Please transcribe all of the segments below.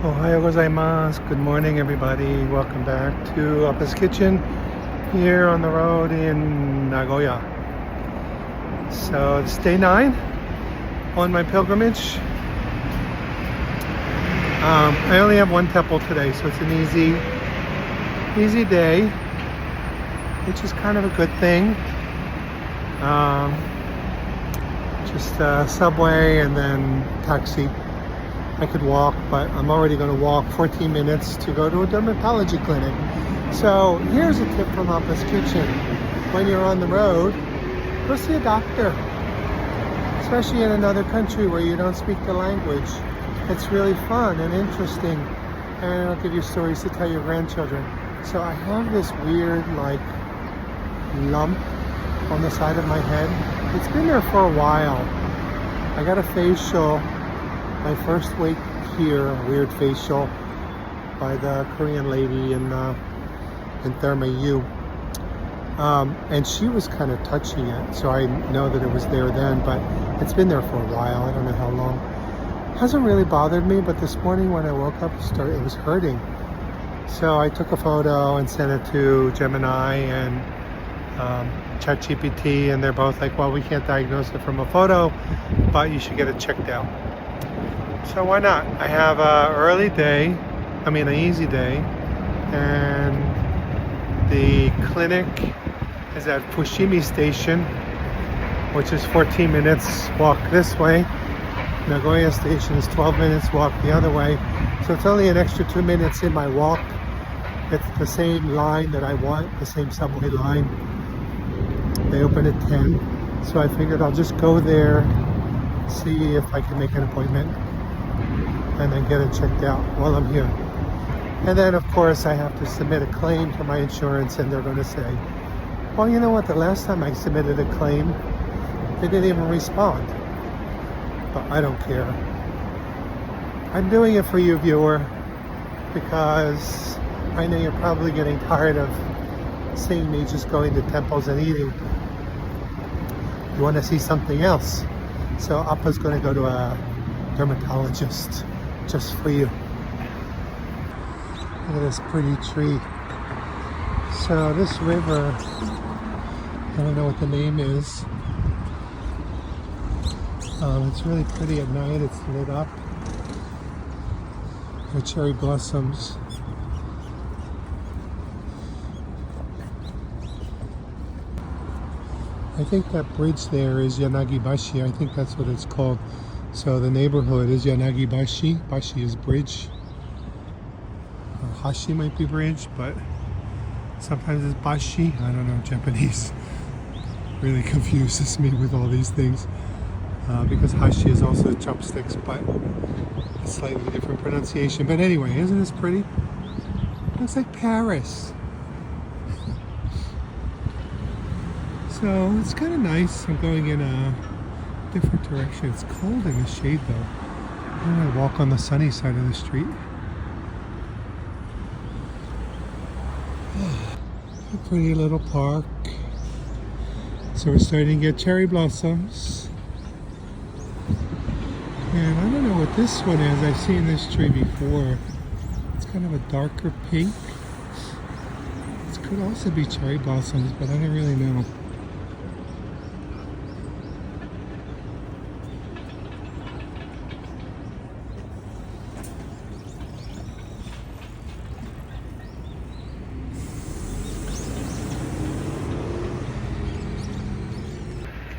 Ohayou gozaimasu. Good morning, everybody. Welcome back to Appa's Kitchen here on the road in Nagoya. So it's day 9 on my pilgrimage. I only have one temple today, so it's an easy day, which is kind of a good thing. Just subway and then taxi. I could walk, but I'm already going to walk 14 minutes to go to a dermatology clinic. So here's a tip from Appa's Kitchen. When you're on the road, go see a doctor, especially in another country where you don't speak the language. It's really fun and interesting, and I'll give you stories to tell your grandchildren. So I have this weird lump on the side of my head. It's been there for a while. I got a facial, my first week here, a weird facial by the Korean lady in Therma U. And she was kind of touching it, so I know that it was there then, but it's been there for a while. I don't know how long. Hasn't really bothered me, but this morning when I woke up, it was hurting. So I took a photo and sent it to Gemini and ChatGPT, and they're both like, well, we can't diagnose it from a photo, but you should get it checked out. So why not? I have an easy day, and the clinic is at Fushimi Station, which is 14 minutes walk this way. Nagoya Station is 12 minutes walk the other way. So it's only an extra 2 minutes in my walk. It's the same line that I want, the same subway line. They open at 10. So I figured I'll just go there, see if I can make an appointment, and then get it checked out while I'm here. And then of course I have to submit a claim to my insurance, and they're going to say, well, you know what, the last time I submitted a claim, they didn't even respond. But I don't care. I'm doing it for you, viewer, because I know you're probably getting tired of seeing me just going to temples and eating. You want to see something else. So Appa's going to go to a dermatologist just for you. Look at this pretty tree. So this river, I don't know what the name is. It's really pretty at night. It's lit up. The cherry blossoms. I think that bridge there is Yanagibashi. I think that's what it's called. So the neighborhood is Yanagibashi. Bashi is bridge. Or Hashi might be bridge, but sometimes it's Bashi. I don't know, Japanese really confuses me with all these things. Because Hashi is also chopsticks, but a slightly different pronunciation. But anyway, isn't this pretty? Looks like Paris. So it's kind of nice. I'm going in a different direction. It's cold in the shade though. I'm going to walk on the sunny side of the street. A pretty little park. So we're starting to get cherry blossoms. And I don't know what this one is. I've seen this tree before. It's kind of a darker pink. This could also be cherry blossoms, but I don't really know.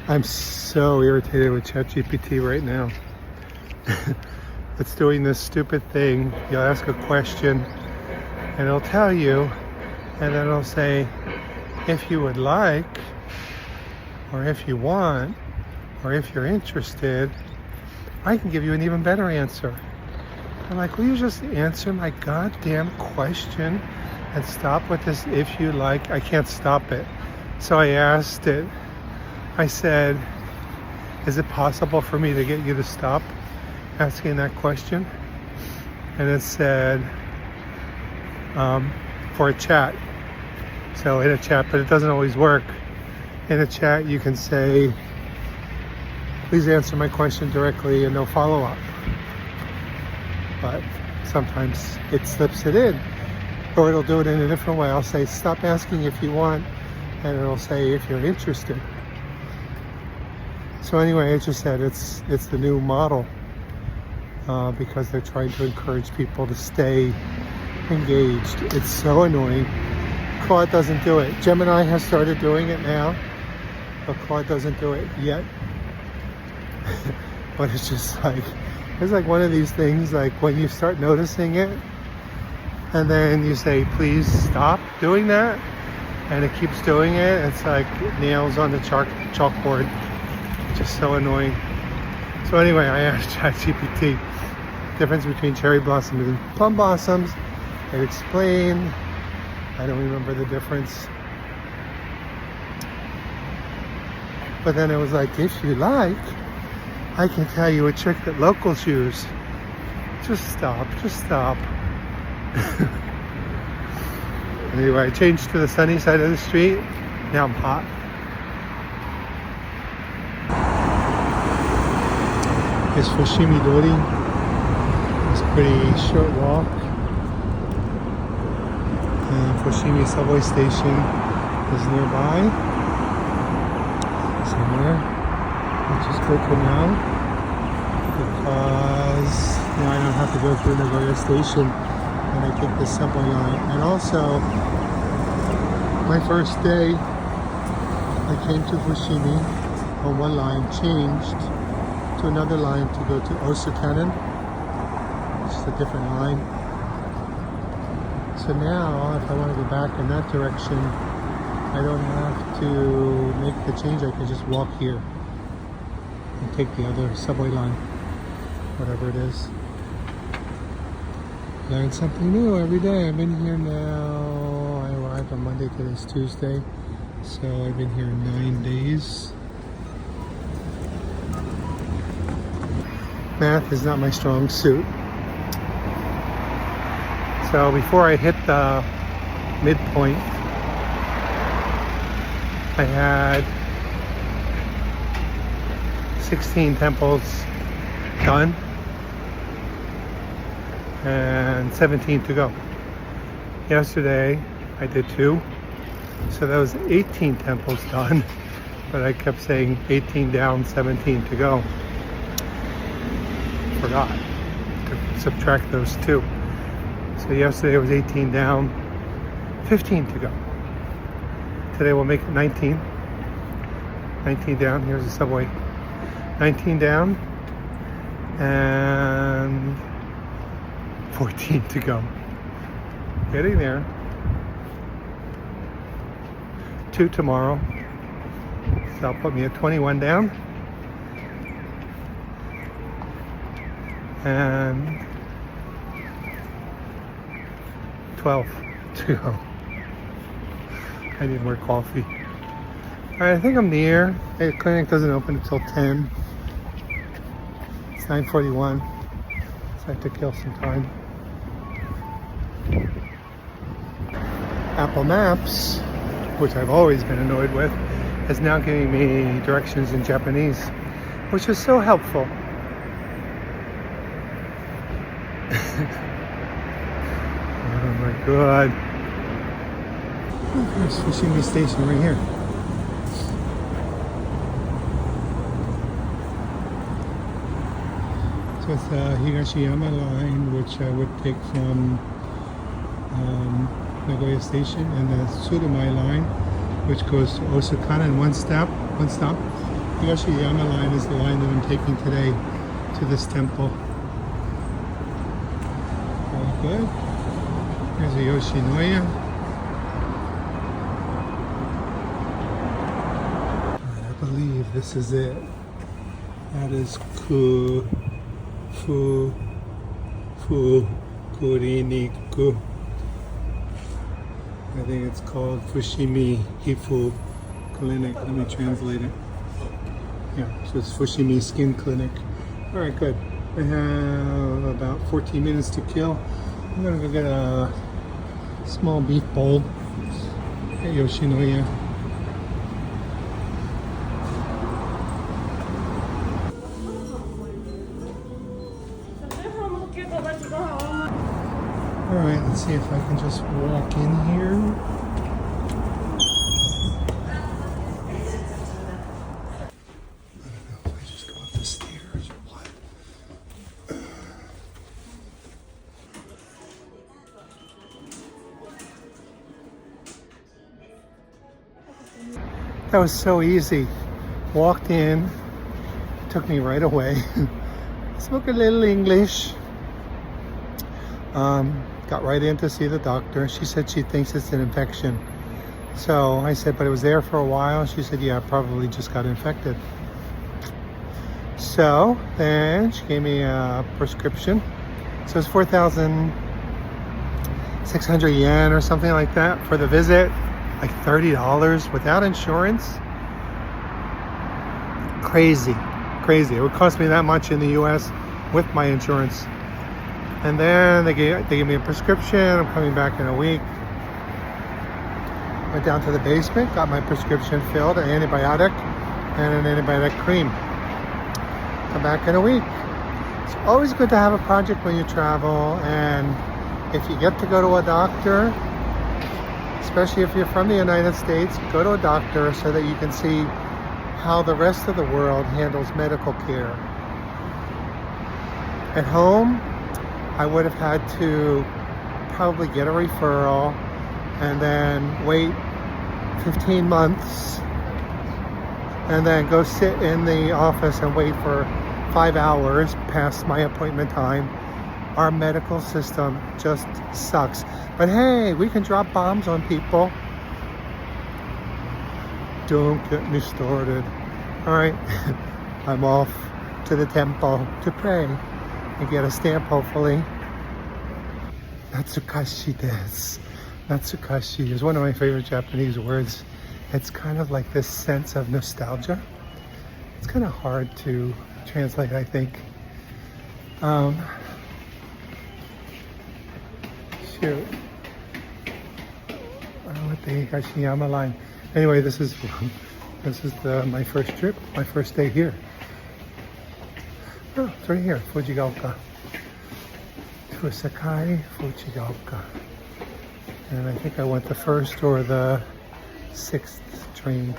I'm so irritated with ChatGPT right now. It's doing this stupid thing. You'll ask a question and it'll tell you, and then it'll say, if you would like, or if you want, or if you're interested, I can give you an even better answer. I'm like, will you just answer my goddamn question and stop with this if you like? I can't stop it. So I asked it. I said, is it possible for me to get you to stop asking that question? And it said, for a chat. So in a chat, but it doesn't always work. In a chat, you can say, please answer my question directly and no follow-up. but sometimes it slips it in, or it'll do it in a different way. I'll say, stop asking if you want, and it'll say if you're interested. So anyway, I just said it's the new model because they're trying to encourage people to stay engaged. It's so annoying. Claude doesn't do it. Gemini has started doing it now, but Claude doesn't do it yet. But it's just like, it's like one of these things, like when you start noticing it and then you say, please stop doing that, and it keeps doing it. It's like nails on the chalkboard. Just so annoying. So anyway, I asked ChatGPT difference between cherry blossoms and plum blossoms. It explained. I don't remember the difference. But then it was like, if you like, I can tell you a trick that locals use. Just stop, just stop. Anyway, I changed to the sunny side of the street. Now I'm hot. It's Fushimi Dori. It's a pretty short walk. Fushimi subway station is nearby, somewhere, which is good for now because now I don't have to go through Nagoya station when I take the subway line. And also, my first day, I came to Fushimi on one line, changed to another line to go to Kannon, which is a different line. So now, if I want to go back in that direction, I don't have to make the change. I can just walk here and take the other subway line, whatever it is. Learn something new every day. I've been here now, I arrived on Monday, today's Tuesday. So I've been here 9 days. Math is not my strong suit. So before I hit the midpoint, I had 16 temples done and 17 to go. Yesterday I did 2, so that was 18 temples done, but I kept saying 18 down, 17 to go. Forgot to subtract those 2. So yesterday was 18 down, 15 to go. Today we'll make it 19. 19 down, here's the subway. 19 down and 14 to go. Getting there. 2 tomorrow. So that'll put me at 21 down. And 12 to go. I need more coffee. Alright, I think I'm near. The clinic doesn't open until 10. It's 9:41. So I have to kill some time. Apple Maps, which I've always been annoyed with, is now giving me directions in Japanese, which is so helpful. Oh my god. There's Fushimi Station right here. So it's the Higashiyama line, which I would take from Nagoya Station, and the Surumai line, which goes to Osaka in one stop. Higashiyama line is the line that I'm taking today to this temple. Very good. There's a Yoshinoya. I believe this is it. That is Kuriniku. I think it's called Fushimi Hifu Clinic. Let me translate it. Yeah, so it's Fushimi Skin Clinic. Alright, good. I have about 14 minutes to kill. I'm gonna go get a small beef bowl at Yoshinoya. Alright, let's see if I can just walk in here. I don't know if I just go up the stairs or what. That was so easy. Walked in, took me right away. Spoke a little English. Got right in to see the doctor. She said she thinks it's an infection. So I said, but it was there for a while. She said, yeah, probably just got infected. So then she gave me a prescription. So it's 4,600 yen or something like that for the visit. Like $30 without insurance. Crazy. It would cost me that much in the US with my insurance. And then they gave me a prescription. I'm coming back in a week. Went down to the basement, got my prescription filled, an antibiotic and an antibiotic cream. Come back in a week. It's always good to have a project when you travel, and if you get to go to a doctor, especially if you're from the United States, go to a doctor so that you can see how the rest of the world handles medical care. At home, I would have had to probably get a referral and then wait 15 months and then go sit in the office and wait for 5 hours past my appointment time. Our medical system just sucks. But hey, we can drop bombs on people. Don't get me started. All right, I'm off to the temple to pray and get a stamp, hopefully. Natsukashi desu. Natsukashi is one of my favorite Japanese words. It's kind of like this sense of nostalgia. It's kind of hard to translate, I think. Shoot. With the Higashiyama line. Anyway, this is my first trip, my first day here. Oh, it's right here, Fujigaoka. Fusakai, Fujigaoka. And I think I went the first or the 6th train.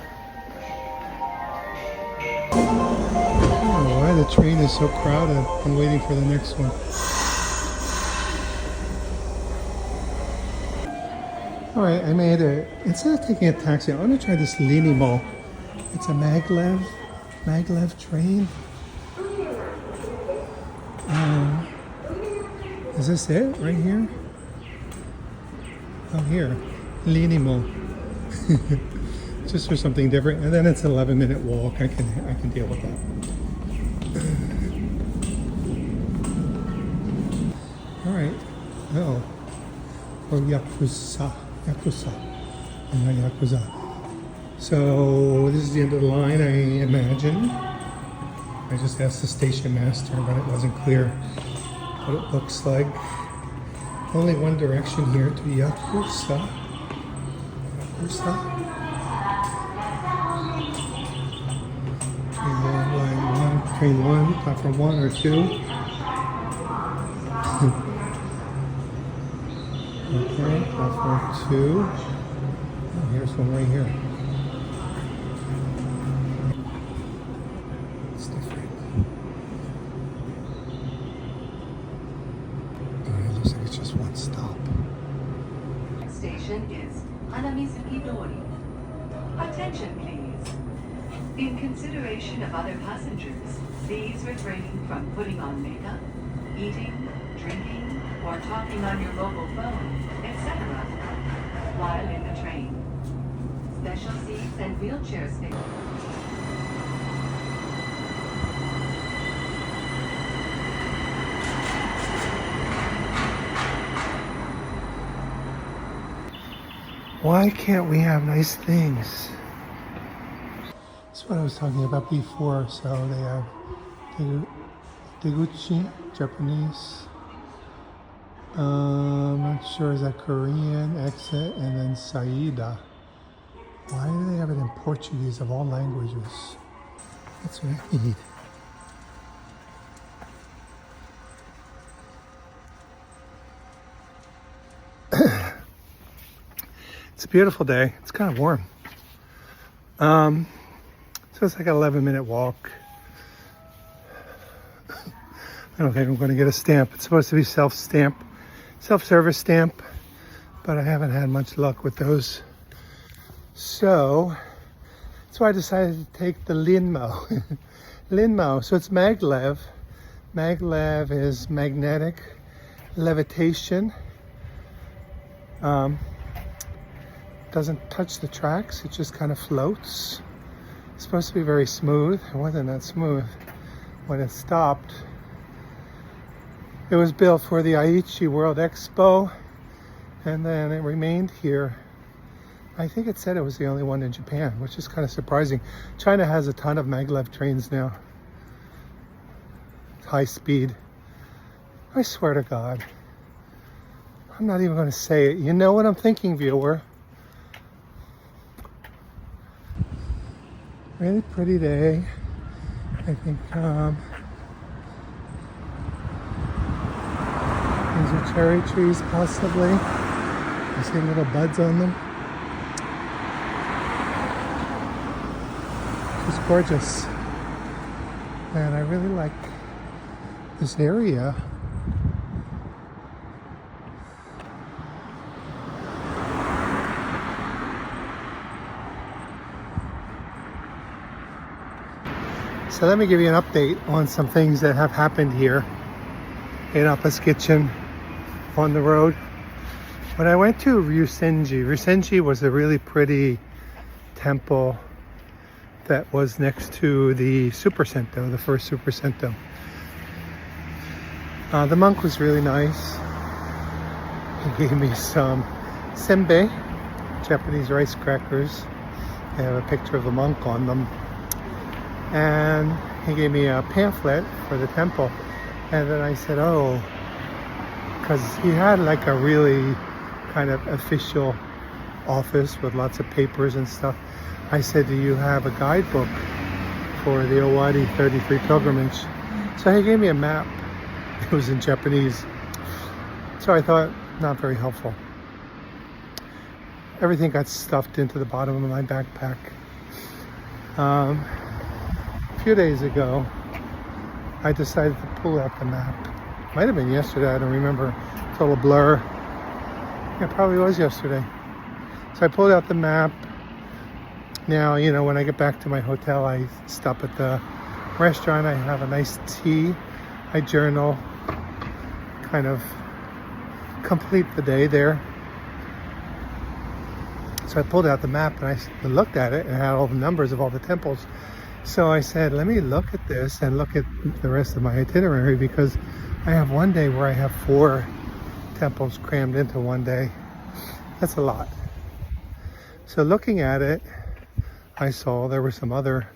I don't know why the train is so crowded. I'm waiting for the next one. Alright, I made it. Instead of taking a taxi, I want to try this Linimo. It's a maglev train. Is this it right here? Oh, here, Linimo. Just for something different, and then it's an 11-minute walk. I can deal with that. All right. Oh, Yakuza. So this is the end of the line, I imagine. I just asked the station master, but it wasn't clear what it looks like. Only one direction here to Yakuza. Train one, platform 1 or 2. Okay, platform 2. Oh, here's one right here. It's different. Oh, it looks like it's just one stop. Station is Hanamizuki-dori. Attention, please. In consideration of other passengers, please refrain from putting on makeup, eating, drinking, or talking on your mobile phone, etc. while in the train. Special seats and wheelchair space. Why can't we have nice things? That's what I was talking about before. So they have Deguchi, Japanese. Not sure, is that Korean, exit, and then Saida. Why do they have it in Portuguese of all languages? That's what I need. It's a beautiful day. It's kind of warm. So it's like an 11-minute walk. I don't think I'm going to get a stamp. It's supposed to be self-service stamp, but I haven't had much luck with those. So I decided to take the Linmo. Linmo, so it's maglev. Maglev is magnetic levitation. Doesn't touch the tracks, it just kind of floats. It's supposed to be very smooth. It wasn't that smooth when it stopped. It was built for the Aichi World Expo, and then it remained here. I think it said it was the only one in Japan, which is kind of surprising. China has a ton of maglev trains now. High speed. I swear to God. I'm not even going to say it. You know what I'm thinking, viewer. Really pretty day. I think these are cherry trees, possibly. I see little buds on them. It's gorgeous. And I really like this area. So let me give you an update on some things that have happened here in Appa's Kitchen on the road. When I went to Ryusenji was a really pretty temple that was next to the Super Sento, the first Super Sento. The monk was really nice. He gave me some senbei, Japanese rice crackers. They have a picture of the monk on them. And he gave me a pamphlet for the temple. And then I said, oh, because he had like a really kind of official office with lots of papers and stuff. I said, do you have a guidebook for the Owari 33 pilgrimage? So he gave me a map. It was in Japanese. So I thought, not very helpful. Everything got stuffed into the bottom of my backpack. A few days ago, I decided to pull out the map. Might have been yesterday, I don't remember. Total blur. Yeah, it probably was yesterday. So I pulled out the map. Now, you know, when I get back to my hotel, I stop at the restaurant. I have a nice tea. I journal. Kind of complete the day there. So I pulled out the map and I looked at it and it had all the numbers of all the temples. So I said, let me look at this and look at the rest of my itinerary, because I have one day where I have 4 temples crammed into one day. That's a lot. So looking at it, I saw there were some other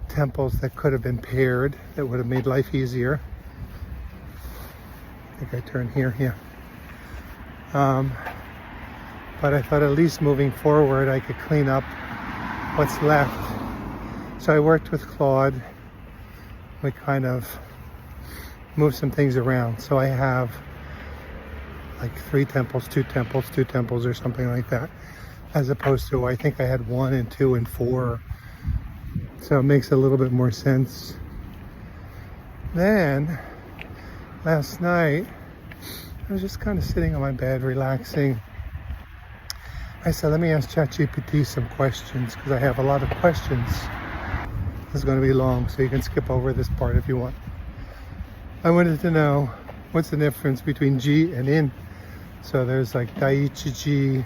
temples that could have been paired that would have made life easier. I think I turn here, yeah. But I thought at least moving forward I could clean up what's left. So I worked with Claude. We kind of moved some things around. So I have like 3 temples, 2 temples, 2 temples or something like that. As opposed to, I think I had 1 and 2 and 4. So it makes a little bit more sense. Then, last night, I was just kind of sitting on my bed, relaxing. I said, let me ask ChatGPT some questions, because I have a lot of questions. This is going to be long, so you can skip over this part if you want. I wanted to know, what's the difference between ji and in? So there's like Daiichi-ji,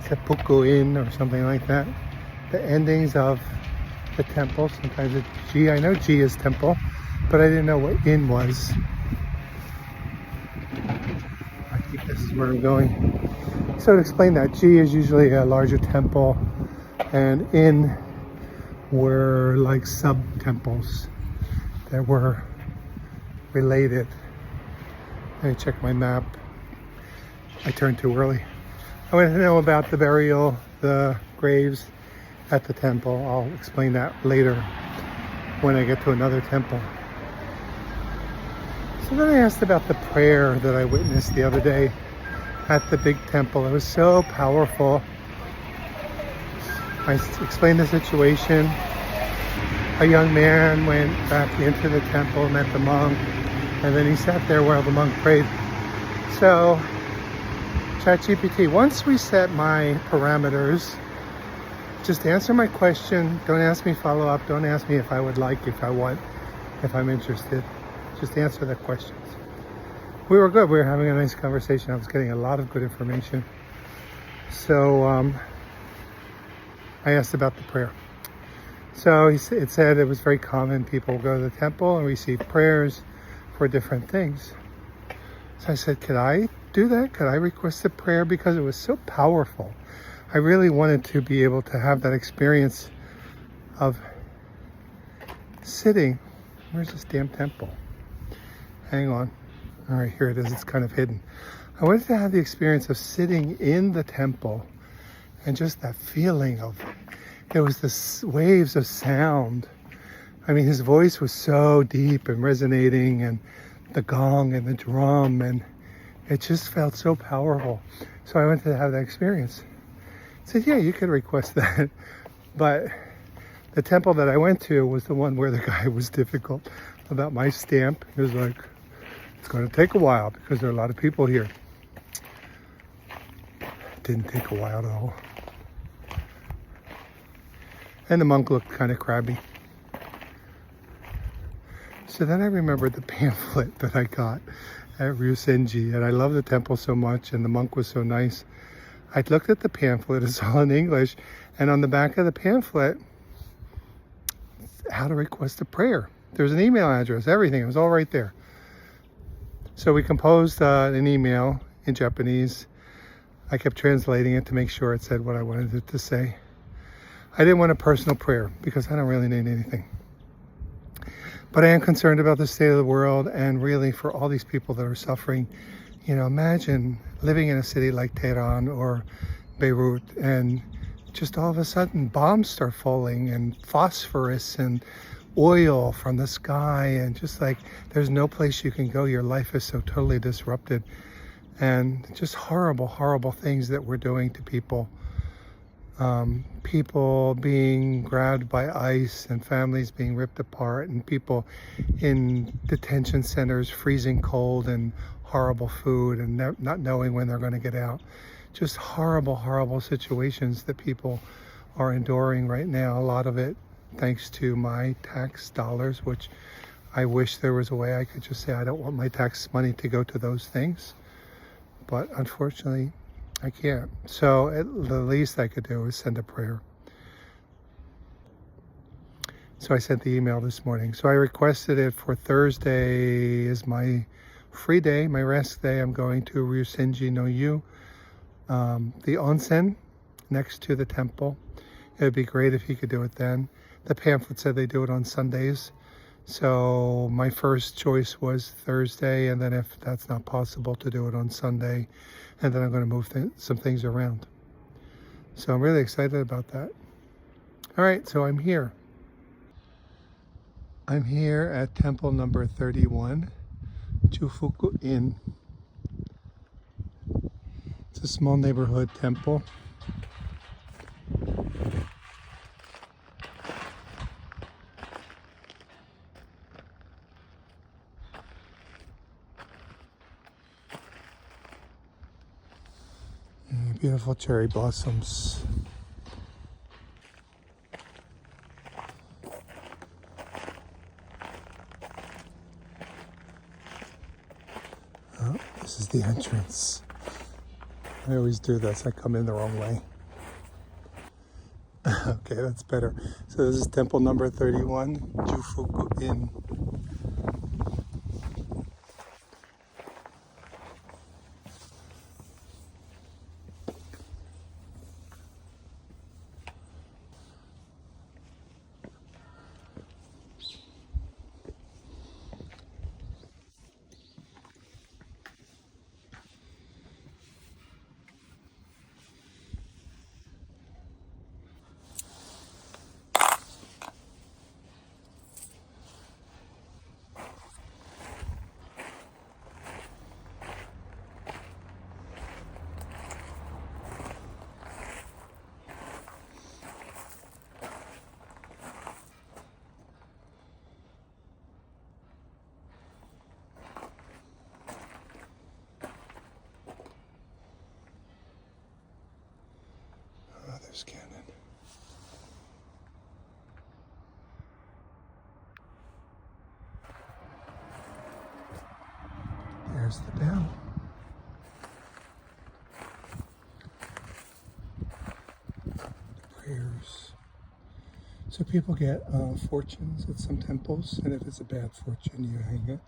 Jufuku-in or something like that. The endings of the temple, sometimes it's ji. I know ji is temple, but I didn't know what in was. I think this is where I'm going. So to explain that, ji is usually a larger temple, and in were like sub-temples that were related. Let me check my map. I turned too early. I wanted to know about the burial, the graves at the temple. I'll explain that later when I get to another temple. So then I asked about the prayer that I witnessed the other day at the big temple. It was so powerful. I explained the situation. A young man went back into the temple, met the monk, and then he sat there while the monk prayed. So, ChatGPT, once we set my parameters, just answer my question. Don't ask me follow-up. Don't ask me if I would like, if I want, if I'm interested. Just answer the questions. We were good. We were having a nice conversation. I was getting a lot of good information. So I asked about the prayer. So it said it was very common. People go to the temple and receive prayers for different things. So I said, could I do that? Could I request a prayer? Because it was so powerful. I really wanted to be able to have that experience of sitting. Where's this damn temple? Hang on. All right, here it is. It's kind of hidden. I wanted to have the experience of sitting in the temple and just that feeling of, there was this waves of sound. I mean, his voice was so deep and resonating, and the gong and the drum, and it just felt so powerful. So I wanted to have that experience. I said, yeah, you could request that. But the temple that I went to was the one where the guy was difficult about my stamp. He was like, it's going to take a while because there are a lot of people here. It didn't take a while at all. And the monk looked kind of crabby. So then I remembered the pamphlet that I got at Ryusenji, and I love the temple so much, and the monk was so nice. I looked at the pamphlet, it's all in English, and on the back of the pamphlet, how to request a prayer. There's an email address, everything, it was all right there. So we composed an email in Japanese. I kept translating it to make sure it said what I wanted it to say. I didn't want a personal prayer because I don't really need anything. But I am concerned about the state of the world, and really for all these people that are suffering. You know, imagine living in a city like Tehran or Beirut, and just all of a sudden bombs start falling and phosphorus and oil from the sky, and just like there's no place you can go. Your life is so totally disrupted, and just horrible, horrible things that we're doing to people. People being grabbed by ICE, and families being ripped apart, and people in detention centers freezing cold, and horrible food, and not knowing when they're going to get out. Just horrible, horrible situations that people are enduring right now. A lot of it thanks to my tax dollars, which I wish there was a way I could just say I don't want my tax money to go to those things. But unfortunately, I can't. So the least I could do is send a prayer. So I sent the email this morning. So I requested it for Thursday is my free day, my rest day. I'm going to Ryusenji no Yu, the onsen next to the temple. It would be great if he could do it then. The pamphlet said they do it on Sundays. So my first choice was Thursday, and then if that's not possible, to do it on Sunday. And then I'm going to move some things around. So I'm really excited about that. All right, so I'm here. I'm here at temple number 31, Jufuku-in. It's a small neighborhood temple. Beautiful cherry blossoms. Oh, this is the entrance. I always do this. I come in the wrong way. Okay, that's better. So this is temple number 31, Jufuku-in. There's Kannon. There's the bell. Prayers. So people get fortunes at some temples, and if it's a bad fortune, you hang it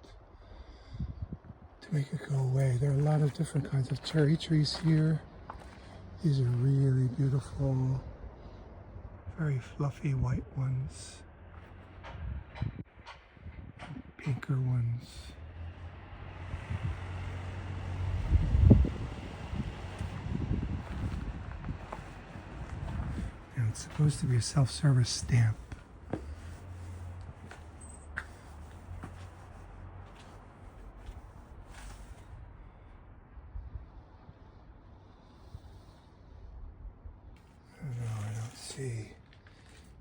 to make it go away. There are a lot of different kinds of cherry trees here. These are really beautiful, very fluffy white ones, pinker ones. And it's supposed to be a self-service stamp. See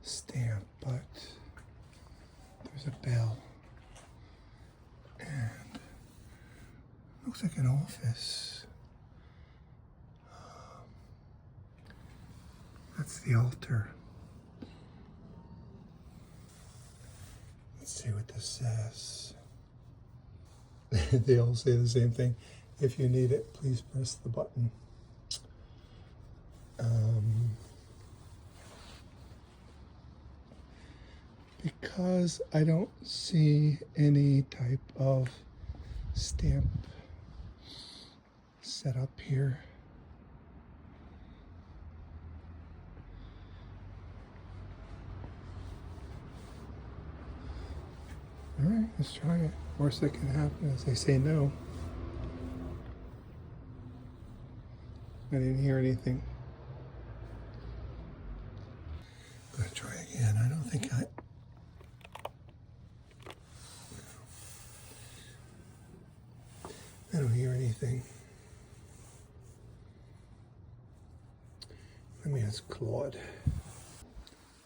stamp, but there's a bell and looks like an office. That's the altar. Let's see what this says. They all say the same thing. If you need it, please press the button. Because I don't see any type of stamp set up here. All right, let's try it. Worst that can happen is they say no. I didn't hear anything. I'm gonna try again. I don't think I don't hear anything. Let me ask Claude.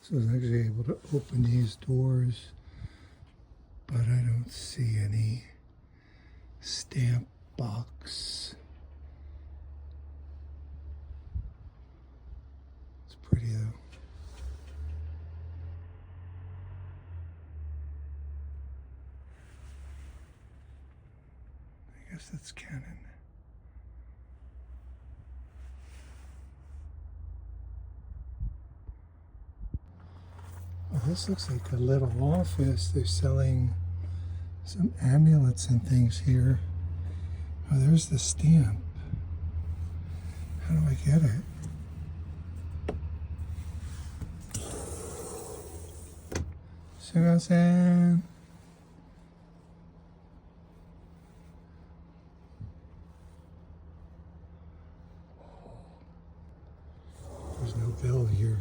So I was actually able to open these doors, but I don't see any stamp box. It's pretty though. I guess that's Kannon. Well, this looks like a little office. They're selling some amulets and things here. Oh, there's the stamp. How do I get it? Sumimasen. There's no bell here.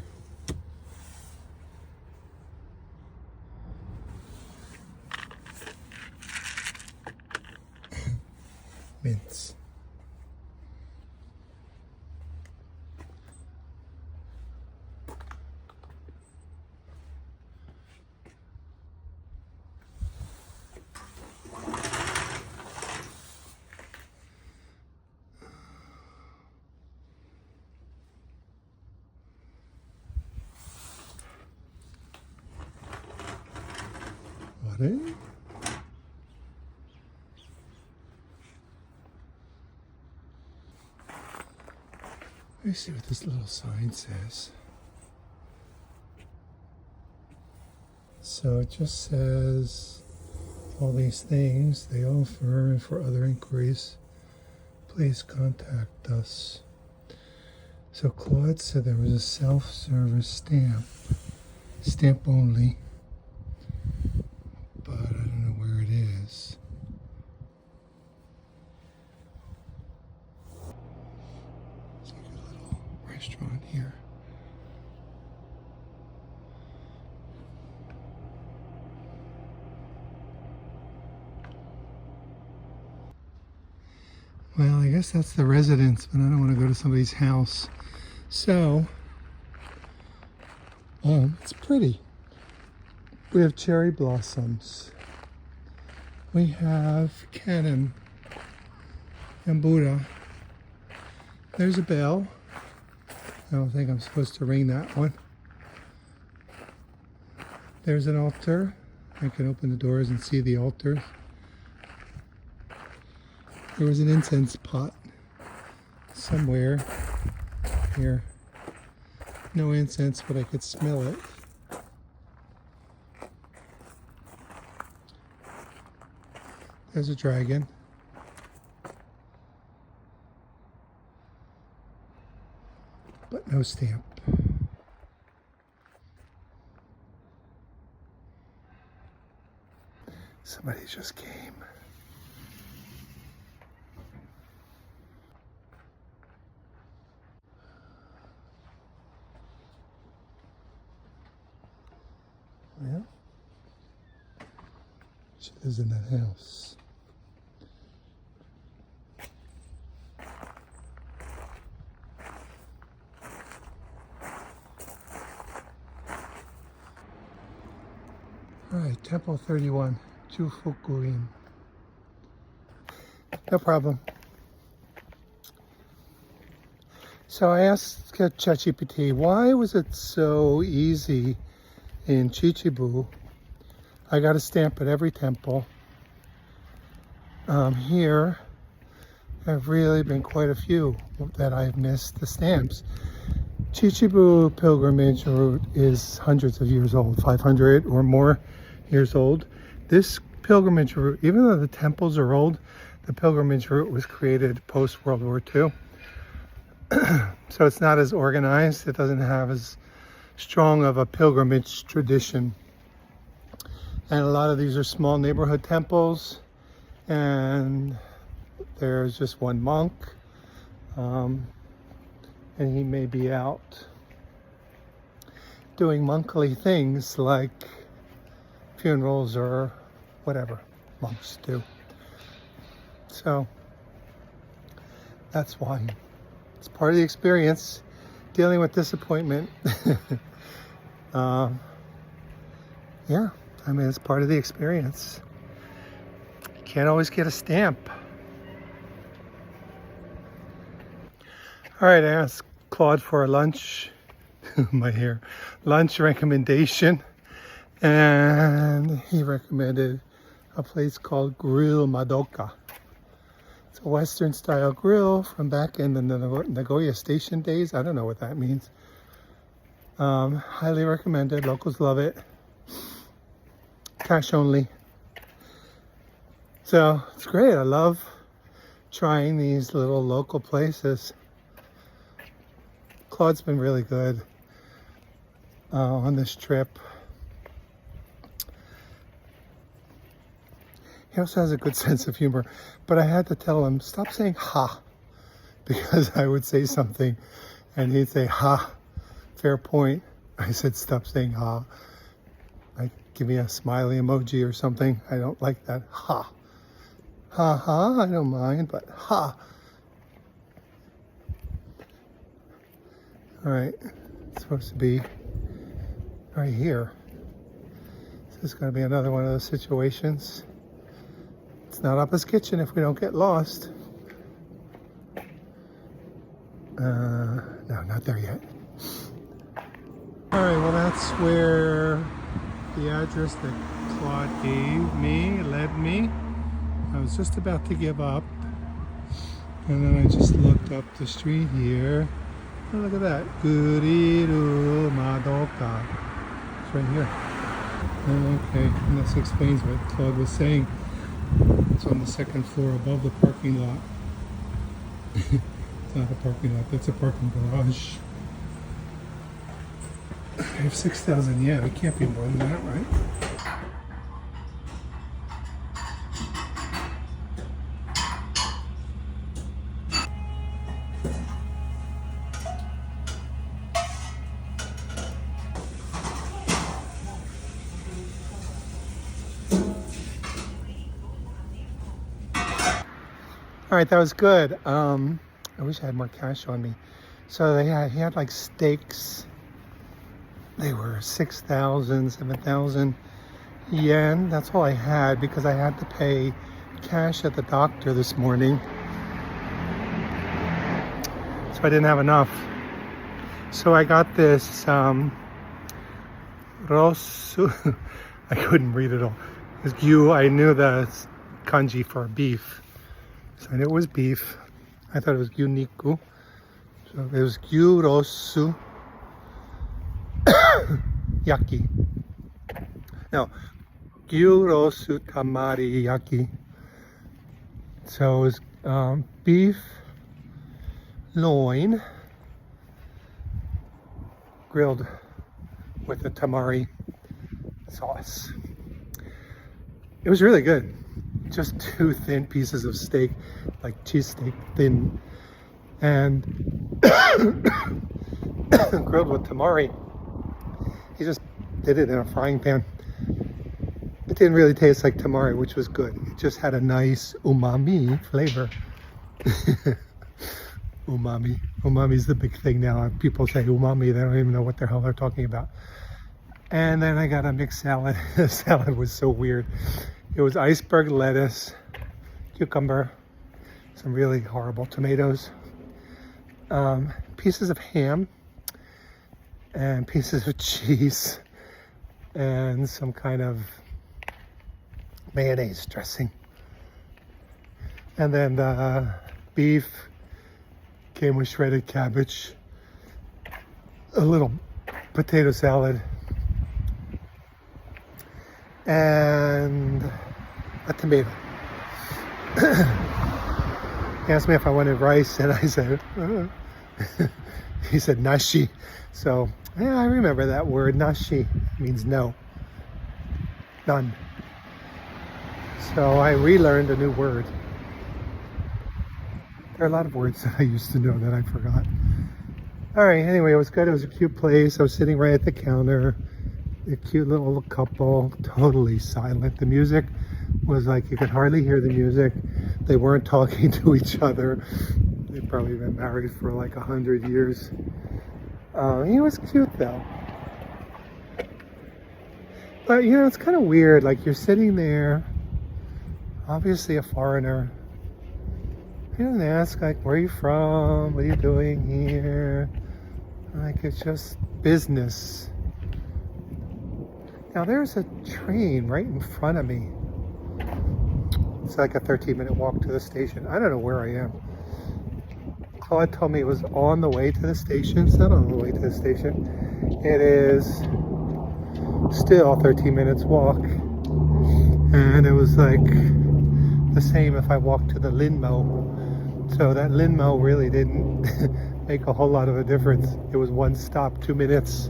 Mints. Owari? Let me see what this little sign says. So it just says all these things they offer, and for other inquiries, please contact us. So Claude said there was a self-service stamp only, but I don't know where it is. It's like a little restaurant here. Well, I guess that's the residence, but I don't want to go to somebody's house. So, it's pretty. We have cherry blossoms. We have Kannon and Buddha. There's a bell. I don't think I'm supposed to ring that one. There's an altar. I can open the doors and see the altars. There was an incense pot somewhere here. No incense, but I could smell it. There's a dragon. But no stamp. Somebody just came. Yeah. She lives in that house. All right, Temple 31, Jufuku-in. No problem. So I asked ChatGPT, why was it so easy in Chichibu? I got a stamp at every temple. Here, have really been quite a few that I've missed the stamps. Chichibu pilgrimage route is hundreds of years old, 500 or more years old. This pilgrimage route, even though the temples are old, the pilgrimage route was created post World War II. So it's not as organized. It doesn't have as strong of a pilgrimage tradition. And a lot of these are small neighborhood temples, and there's just one monk, and he may be out doing monkly things like funerals or whatever monks do. So that's why. It's part of the experience, dealing with disappointment. Yeah, I mean, it's part of the experience. You can't always get a stamp. All right, I asked Claude for a lunch, my hair, lunch recommendation. And he recommended a place called Grill Madoka. It's a Western style grill from back in the Nagoya station days. I don't know what that means. Highly recommended. Locals love it. Cash only. So it's great. I love trying these little local places. Claude's been really good on this trip. He also has a good sense of humor, but I had to tell him, stop saying ha, because I would say something and he'd say ha, fair point. I said, stop saying ha. Like, give me a smiley emoji or something. I don't like that ha. Ha ha, I don't mind, but ha. All right, it's supposed to be right here. This is going to be another one of those situations. It's not Appa's kitchen if we don't get lost. No, not there yet. All right, well, that's where the address that Claude led me. I was just about to give up. And then I just looked up the street here. Oh, look at that. Guriru Madoka. It's right here. Okay, and this explains what Claude was saying. It's on the second floor above the parking lot. It's not a parking lot, that's a parking garage. I have 6,000 yen. It can't be more than that, right? All right, that was good. I wish I had more cash on me. So he had like steaks. They were 6,000, 7,000 yen. That's all I had because I had to pay cash at the doctor this morning. So I didn't have enough. So I got this rosu. I couldn't read it all. It's gyu. I knew the kanji for beef, so I knew it was beef. I thought it was gyu niku. So it was gyu rosu yaki. No, gyu rosu tamari yaki. So it was beef loin grilled with the tamari sauce. It was really good. Just 2 thin pieces of steak, like cheesesteak thin, and grilled with tamari. He just did it in a frying pan. It didn't really taste like tamari, which was good. It just had a nice umami flavor. Umami. Umami's the big thing now. People say umami, they don't even know what the hell they're talking about. And then I got a mixed salad. The salad was so weird. It was iceberg lettuce, cucumber, some really horrible tomatoes, pieces of ham, and pieces of cheese, and some kind of mayonnaise dressing. And then the beef came with shredded cabbage, a little potato salad, and a tomato. He asked me if I wanted rice, and I said, he said nashi. So, yeah, I remember that word. Nashi it means no. None. So I relearned a new word. There are a lot of words that I used to know that I forgot. All right, anyway, it was good. It was a cute place. I was sitting right at the counter. A cute little couple, totally silent. The music was like, you could hardly hear the music. They weren't talking to each other. They'd probably been married for like 100 years. He was cute though. But you know, it's kind of weird. Like you're sitting there, obviously a foreigner. He doesn't ask like, where are you from? What are you doing here? Like it's just business. Now there's a train right in front of me. It's like a 13-minute walk to the station. I don't know where I am. Claude told me it was on the way to the station. It's not on the way to the station. It is still 13 minutes walk. And it was like the same if I walked to the Linmo. So that Linmo really didn't make a whole lot of a difference. It was one stop, 2 minutes.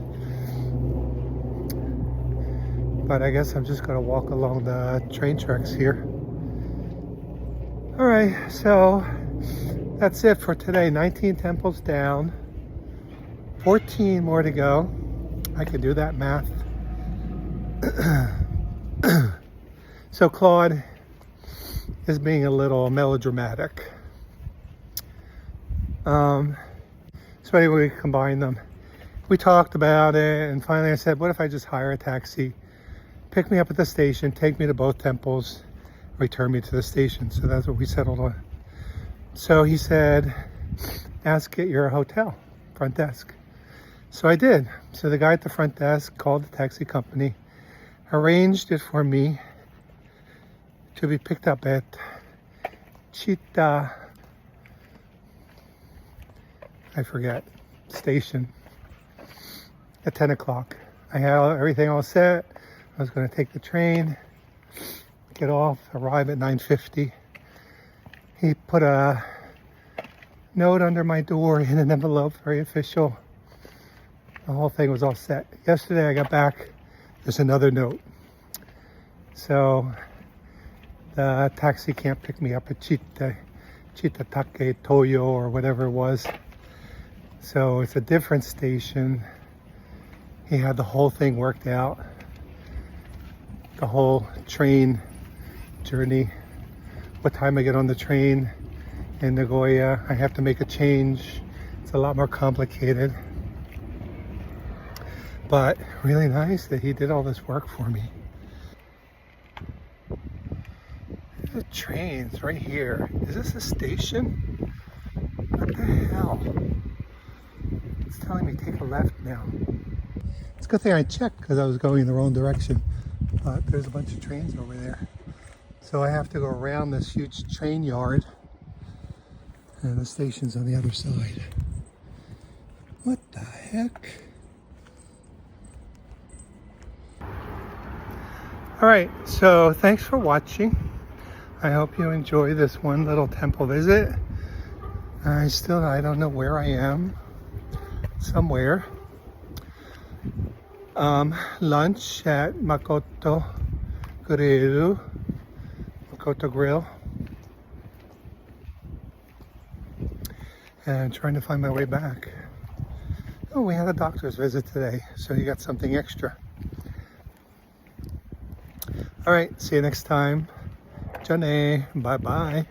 But I guess I'm just going to walk along the train tracks here. All right, so that's it for today. 19 temples down, 14 more to go. I can do that math. So Claude is being a little melodramatic. So anyway, we combined them. We talked about it, and finally I said, what if I just hire a taxi? Pick me up at the station, take me to both temples, return me to the station. So that's what we settled on. So he said, ask at your hotel, front desk. So I did. So the guy at the front desk called the taxi company, arranged it for me to be picked up at Chita, I forget, station at 10 o'clock. I had everything all set. I was going to take the train, get off, arrive at 9:50. He put a note under my door in an envelope, very official. The whole thing was all set. Yesterday I got back, there's another note. So the taxi can't pick me up at Chitatake Toyo or whatever it was. So it's a different station. He had the whole thing worked out. The whole train journey, what time I get on the train in Nagoya. I have to make a change. It's a lot more complicated, but really nice that he did all this work for me. The train's right here. Is this a station? What the hell? It's telling me take a left now. It's a good thing I checked because I was going in the wrong direction. But there's a bunch of trains over there. So I have to go around this huge train yard. And the station's on the other side. What the heck? Alright, so thanks for watching. I hope you enjoy this one little temple visit. I don't know where I am. Somewhere. Lunch at Madoka Grill. And I'm trying to find my way back. Oh, we had a doctor's visit today, so you got something extra. All right, see you next time. Johnny, bye-bye.